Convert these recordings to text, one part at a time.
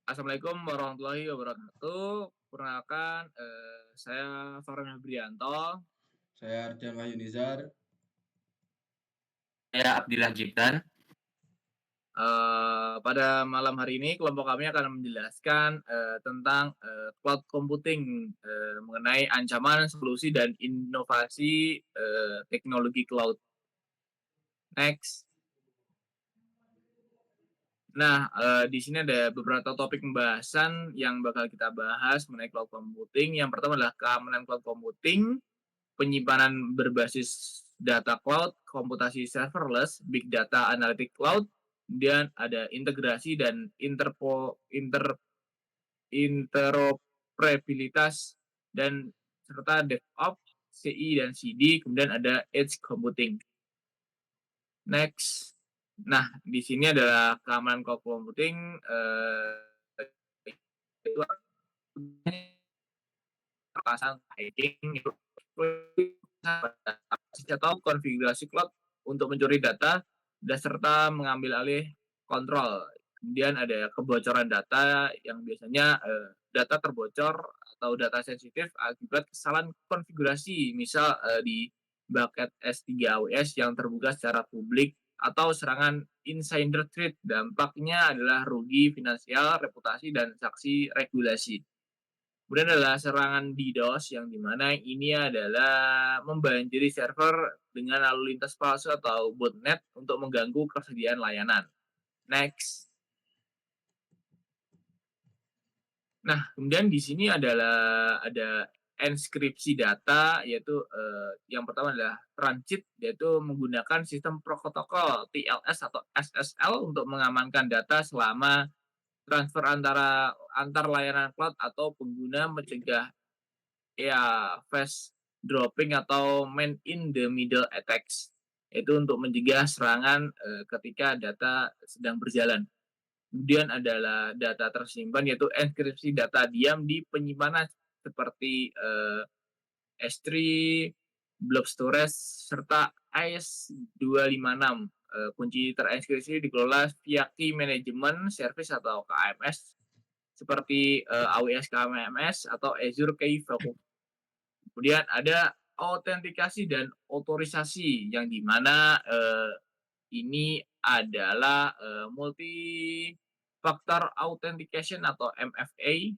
Assalamualaikum warahmatullahi wabarakatuh. Perkenalkan, saya Farhan Febrianto. Saya Ardian Wahyu Nizar. Saya Abdillah Gibran. Pada malam hari ini kelompok kami akan menjelaskan tentang cloud computing, mengenai ancaman, solusi, dan inovasi teknologi cloud. Next. Nah, di sini ada beberapa topik pembahasan yang bakal kita bahas mengenai cloud computing. Yang pertama adalah keamanan cloud computing, penyimpanan berbasis data cloud, komputasi serverless, big data analytic cloud, kemudian ada integrasi dan interoperabilitas dan serta DevOps, CI dan CD, kemudian ada edge computing. Next. Nah, di sini adalah keamanan cloud computing, itu perasaan hacking itu atau konfigurasi cloud untuk mencuri data dan serta mengambil alih kontrol. Kemudian ada kebocoran data yang biasanya data terbocor atau data sensitif akibat kesalahan konfigurasi, misal di bucket S3 AWS yang terbuka secara publik atau serangan insider threat. Dampaknya adalah rugi finansial, reputasi, dan sanksi regulasi. Kemudian adalah serangan DDoS yang dimana ini adalah membanjiri server dengan lalu lintas palsu atau botnet untuk mengganggu kesediaan layanan. Next. Nah, kemudian di sini ada enskripsi data, yaitu yang pertama adalah transit, yaitu menggunakan sistem protokol TLS atau SSL untuk mengamankan data selama transfer antar layanan cloud atau pengguna mencegah fast dropping atau man in the middle attacks. Itu untuk mencegah serangan ketika data sedang berjalan. Kemudian adalah data tersimpan, yaitu enkripsi data diam di penyimpanan seperti S3, blob storage, serta AES-256. Kunci terenkripsi dikelola via key management service atau KMS seperti AWS KMS atau Azure Key Value. Kemudian ada autentikasi dan otorisasi yang dimana ini adalah multi factor authentication atau MFA,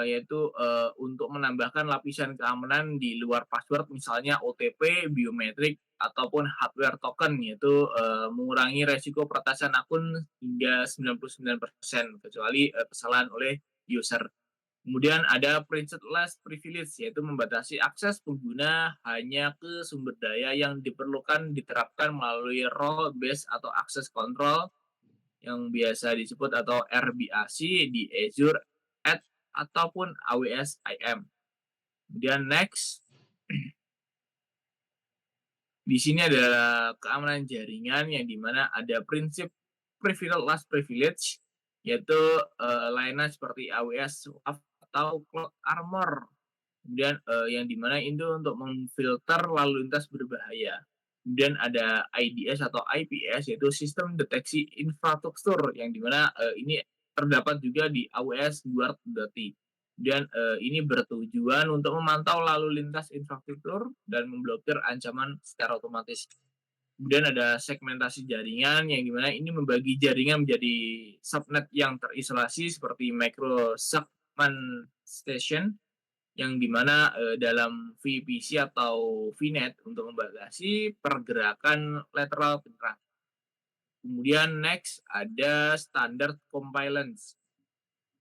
yaitu untuk menambahkan lapisan keamanan di luar password, misalnya OTP, biometrik, ataupun hardware token, yaitu mengurangi resiko peretasan akun hingga 99% kecuali kesalahan oleh user. Kemudian ada privileged privilege, yaitu membatasi akses pengguna hanya ke sumber daya yang diperlukan diterapkan melalui role based atau access control yang biasa disebut atau RBAC di Azure ataupun AWS IAM. Kemudian next. Di sini adalah keamanan jaringan yang dimana ada prinsip privilege last privilege, yaitu layanan seperti AWS atau Cloud Armor. Kemudian yang dimana itu untuk memfilter lalu lintas berbahaya. Kemudian ada IDS atau IPS, yaitu sistem deteksi infrastruktur yang dimana ini terdapat juga di AWS Guard.t. Kemudian ini bertujuan untuk memantau lalu lintas infrastruktur dan memblokir ancaman secara otomatis. Kemudian ada segmentasi jaringan yang dimana ini membagi jaringan menjadi subnet yang terisolasi seperti micro segmentation yang dimana dalam VPC atau VNet untuk membatasi pergerakan lateral penyerang. Kemudian next ada standard compliance.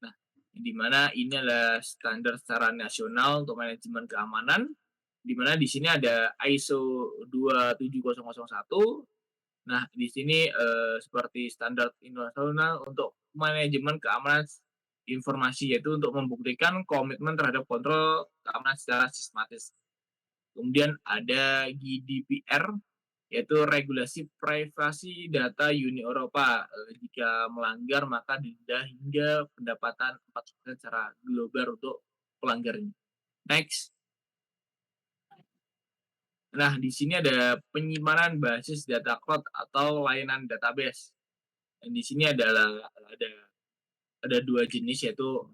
Nah, di mana ini adalah standar secara nasional untuk manajemen keamanan, di mana di sini ada ISO 27001. Nah, di sini seperti standar internasional untuk manajemen keamanan informasi, yaitu untuk membuktikan komitmen terhadap kontrol keamanan secara sistematis. Kemudian ada GDPR, yaitu regulasi privasi data Uni Eropa. Jika melanggar maka denda hingga pendapatan 4% secara global untuk pelanggarnya. Next. Nah, di sini ada penyimpanan basis data cloud atau layanan database. Dan di sini ada 2 jenis yaitu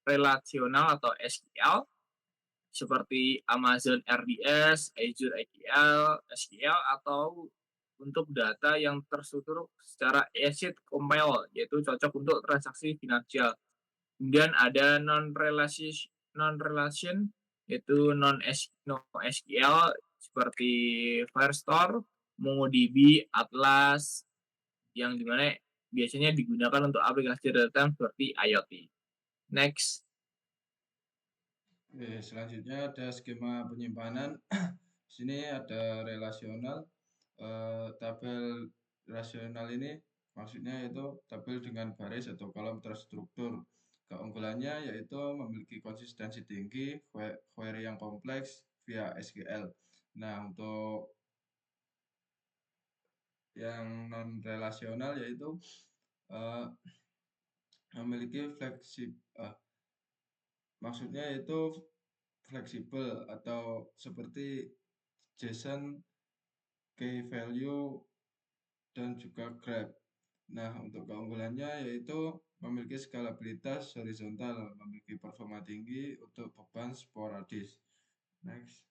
relasional atau SQL seperti Amazon RDS, Azure SQL atau untuk data yang terstruktur secara ACID compile yaitu cocok untuk transaksi finansial. Kemudian ada non relation yaitu no SQL seperti Firestore, MongoDB, Atlas yang dimana biasanya digunakan untuk aplikasi real time seperti IoT. Next. Oke, selanjutnya ada skema penyimpanan. Di sini ada relasional. Tabel rasional ini maksudnya itu tabel dengan baris atau kolom terstruktur. Keunggulannya yaitu memiliki konsistensi tinggi, query yang kompleks via SQL. Nah, untuk yang non relasional yaitu eh, memiliki maksudnya itu fleksibel atau seperti JSON, key value, dan juga grab. Nah, untuk keunggulannya yaitu memiliki skalabilitas horizontal, memiliki performa tinggi untuk beban sporadis. Next.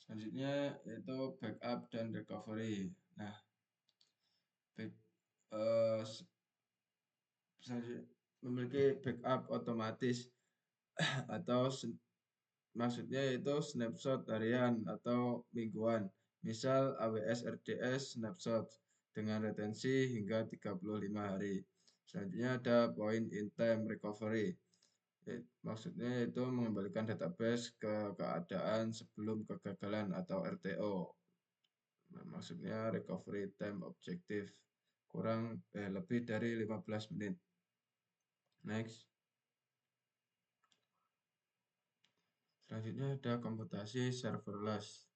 Selanjutnya yaitu backup dan recovery. Nah, back, eh, memiliki backup otomatis atau maksudnya itu snapshot harian atau mingguan. Misal AWS RDS snapshot dengan retensi hingga 35 hari. Selanjutnya ada point in time recovery. Maksudnya itu mengembalikan database ke keadaan sebelum kegagalan atau RTO. Nah, maksudnya recovery time objektif lebih dari 15 menit. Next. Selanjutnya ada komputasi serverless.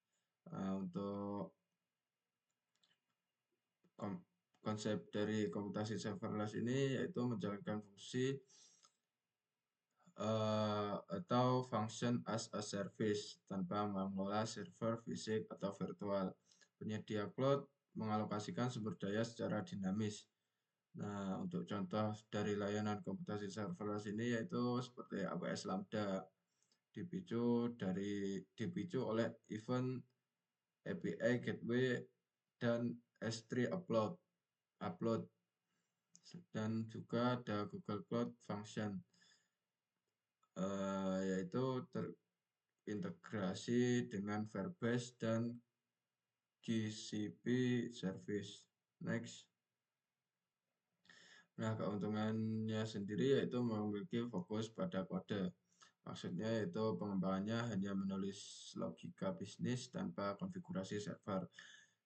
Nah, untuk konsep dari komputasi serverless ini yaitu menjalankan fungsi atau function as a service tanpa mengelola server fisik atau virtual. Penyedia cloud mengalokasikan sumber daya secara dinamis. Nah, untuk contoh dari layanan komputasi serverless ini yaitu seperti AWS Lambda dipicu oleh event API gateway dan S3 upload dan juga ada Google Cloud Function yaitu terintegrasi dengan Firebase dan GCP Service. Next. Nah, keuntungannya sendiri yaitu memiliki fokus pada kode. Maksudnya yaitu pengembangannya hanya menulis logika bisnis tanpa konfigurasi server.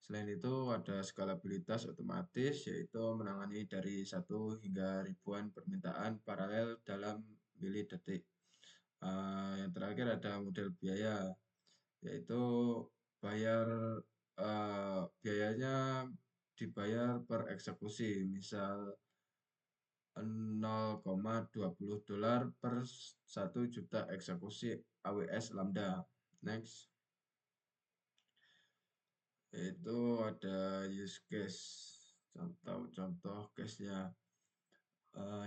Selain itu ada skalabilitas otomatis yaitu menangani dari 1 hingga ribuan permintaan paralel dalam milidetik. Yang terakhir ada model biaya yaitu bayar biayanya dibayar per eksekusi, misal $0,20 per 1 juta eksekusi AWS Lambda. Next. Itu ada use case, contoh case-nya.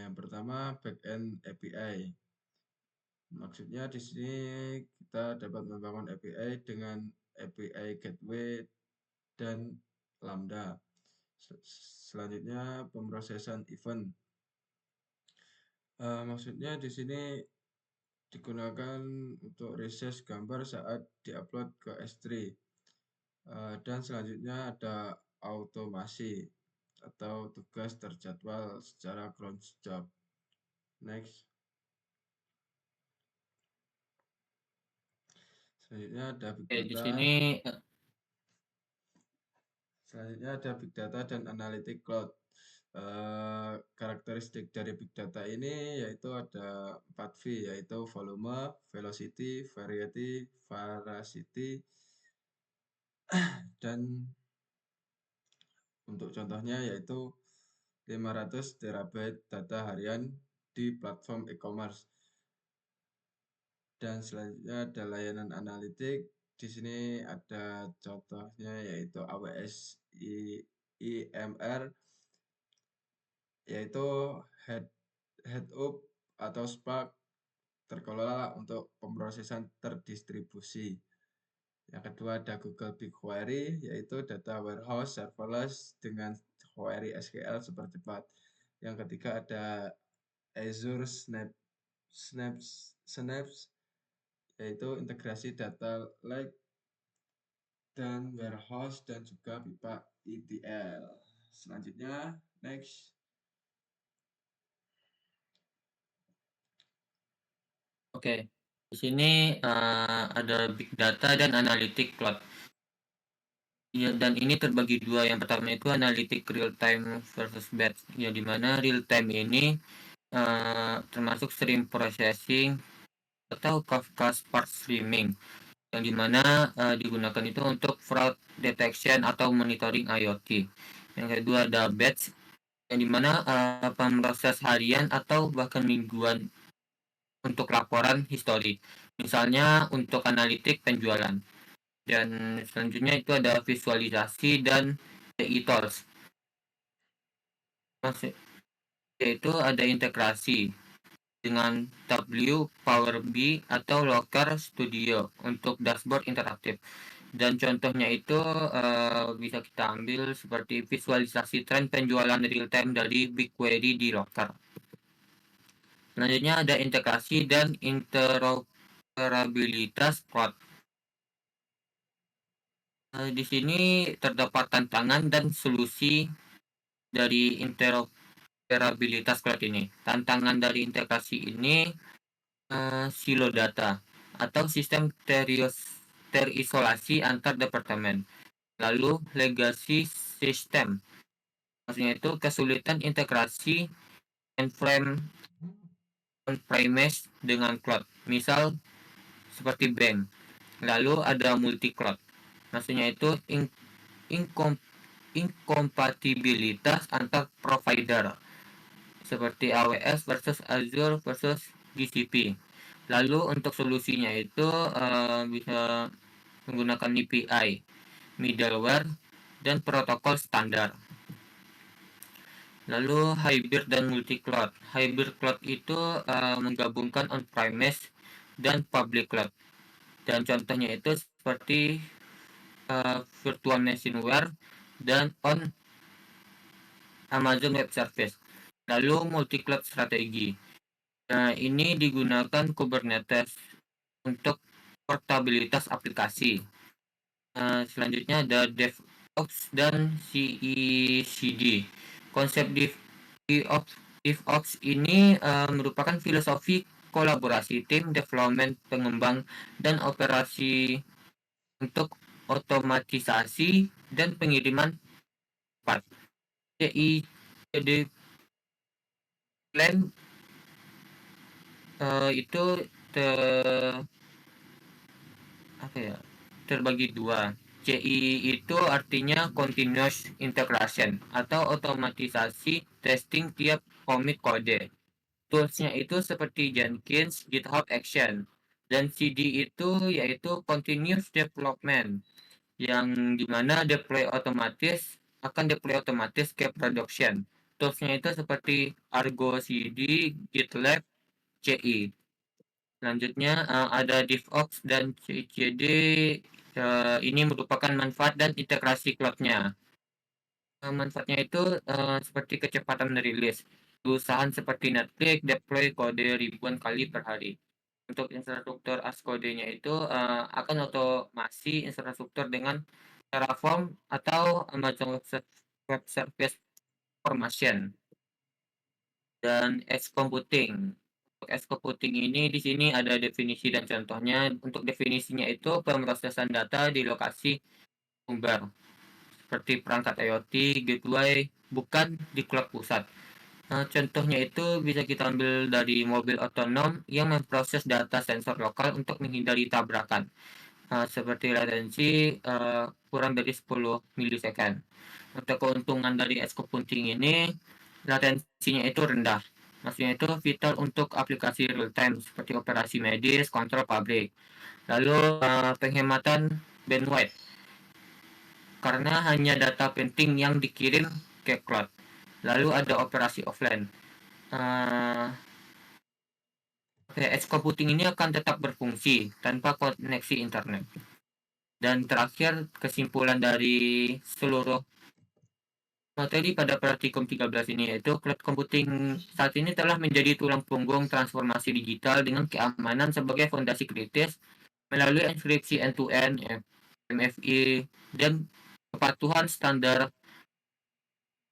Yang pertama backend API. Maksudnya di sini kita dapat membangun API dengan API gateway dan Lambda. Selanjutnya pemrosesan event. Maksudnya di sini digunakan untuk reses gambar saat diupload ke S3. Dan selanjutnya ada automasi atau tugas terjadwal secara cron job. Next. Selanjutnya ada big Di data. sini Selanjutnya ada big data dan analytic cloud. Karakteristik dari big data ini yaitu ada 4V, yaitu volume, velocity, variety, veracity, dan untuk contohnya yaitu 500 terabyte data harian di platform e-commerce. Dan selanjutnya ada layanan analitik. Di sini ada contohnya yaitu AWS IMR, yaitu head head up atau Spark terkelola untuk pemrosesan terdistribusi. Yang kedua ada Google BigQuery, yaitu data warehouse serverless dengan query SQL super cepat. Yang ketiga ada Azure Synapse, yaitu integrasi data lake dan warehouse dan juga pipa ETL. Selanjutnya, next. Oke, di sini ada big data dan analytic cloud. Ya, dan ini terbagi dua. Yang pertama itu analytic real time versus batch. Ya, di mana real time ini termasuk stream processing atau Kafka Spark Streaming, yang dimana digunakan itu untuk fraud detection atau monitoring IoT. Yang kedua ada batch, yang dimana pemroses harian atau bahkan mingguan untuk laporan histori, misalnya untuk analitik penjualan. Dan selanjutnya itu ada visualisasi dan AI tools, yaitu ada integrasi dengan W, Power BI, atau Looker Studio untuk dashboard interaktif. Dan contohnya itu bisa kita ambil seperti visualisasi tren penjualan real time dari BigQuery di Looker. Selanjutnya ada integrasi dan interoperabilitas cloud. Di sini terdapat tantangan dan solusi dari interoperabilitas cloud ini. Tantangan dari integrasi ini silo data atau sistem terisolasi antar departemen. Lalu legacy system, maksudnya itu kesulitan integrasi on-premise dengan cloud, misal seperti bank. Lalu ada multi cloud, maksudnya itu inkompatibilitas antar provider seperti AWS versus Azure versus GCP. Lalu untuk solusinya itu bisa menggunakan API, middleware, dan protokol standar. Lalu hybrid dan multi cloud. Hybrid cloud itu menggabungkan on-premise dan public cloud. Dan contohnya itu seperti virtual machineWare dan on Amazon Web Service. Lalu multi cloud strategi. Nah, ini digunakan Kubernetes untuk portabilitas aplikasi. Selanjutnya ada DevOps dan CI/CD. Konsep DevOps ini merupakan filosofi kolaborasi tim development, pengembang, dan operasi untuk otomatisasi dan pengiriman cepat. CI/CD plan itu terbagi dua. CI itu artinya continuous integration atau otomatisasi testing tiap commit kode. Toolsnya itu seperti Jenkins, GitHub Action. Dan CD itu yaitu continuous development, yang dimana akan deploy otomatis ke production. Toolsnya itu seperti Argo CD, GitLab, CI. Selanjutnya ada DevOps dan CI/CD. Ini merupakan manfaat dan integrasi cloud-nya. Manfaatnya itu seperti kecepatan rilis. Perusahaan seperti Netflix deploy kode ribuan kali per hari. Untuk infrastruktur as kodenya itu akan otomasi infrastruktur dengan Terraform atau Amazon Web Service Formation. Dan edge computing. Untuk edge computing ini di sini ada definisi dan contohnya. Untuk definisinya itu pemrosesan data di lokasi sumber seperti perangkat IoT, gateway, bukan di cloud pusat. Contohnya itu bisa kita ambil dari mobil otonom yang memproses data sensor lokal untuk menghindari tabrakan, seperti latensi kurang dari 10 milisecond. Untuk keuntungan dari edge computing ini, latensinya itu rendah. Maksudnya itu vital untuk aplikasi real time seperti operasi medis, kontrol pabrik. Lalu penghematan bandwidth. karena hanya data penting yang dikirim ke cloud. Lalu ada operasi offline. edge computing ini akan tetap berfungsi tanpa koneksi internet. Dan terakhir, kesimpulan dari seluruh materi pada praktikum 13 ini yaitu cloud computing saat ini telah menjadi tulang punggung transformasi digital dengan keamanan sebagai fondasi kritis melalui enkripsi end-to-end, MFI, dan kepatuhan standar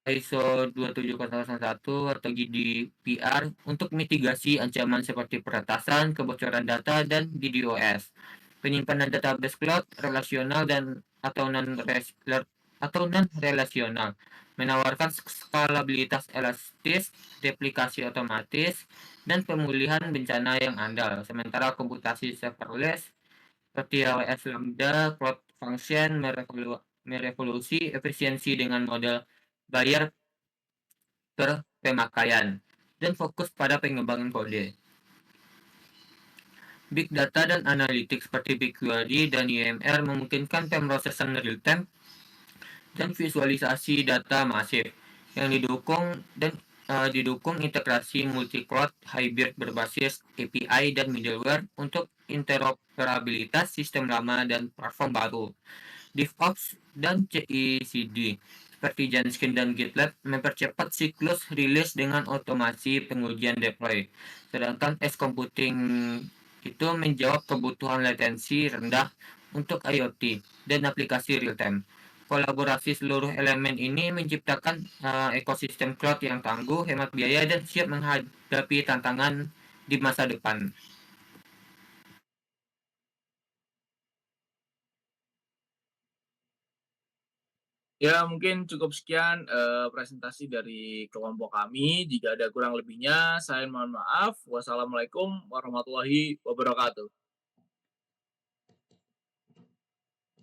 ISO 27001 atau GDPR untuk mitigasi ancaman seperti peretasan, kebocoran data, dan DDoS. Penyimpanan database cloud relasional dan atau non-relasional menawarkan skalabilitas elastis, replikasi otomatis, dan pemulihan bencana yang andal. Sementara komputasi serverless seperti AWS Lambda Cloud Function merevolusi efisiensi dengan model bayar per pemakaian dan fokus pada pengembangan kode. Big Data dan Analytics seperti BigQuery dan UMR memungkinkan pemrosesan real-time dan visualisasi data masif yang didukung integrasi multi-cloud hybrid berbasis API dan middleware untuk interoperabilitas sistem lama dan platform baru. DevOps dan CI/CD seperti Jenkins dan GitLab mempercepat siklus rilis dengan otomasi pengujian deploy. Sedangkan edge computing itu menjawab kebutuhan latensi rendah untuk IoT dan aplikasi real-time. Kolaborasi seluruh elemen ini menciptakan ekosistem cloud yang tangguh, hemat biaya, dan siap menghadapi tantangan di masa depan. Ya, mungkin cukup sekian presentasi dari kelompok kami. Jika ada kurang lebihnya, saya mohon maaf. Wassalamualaikum warahmatullahi wabarakatuh.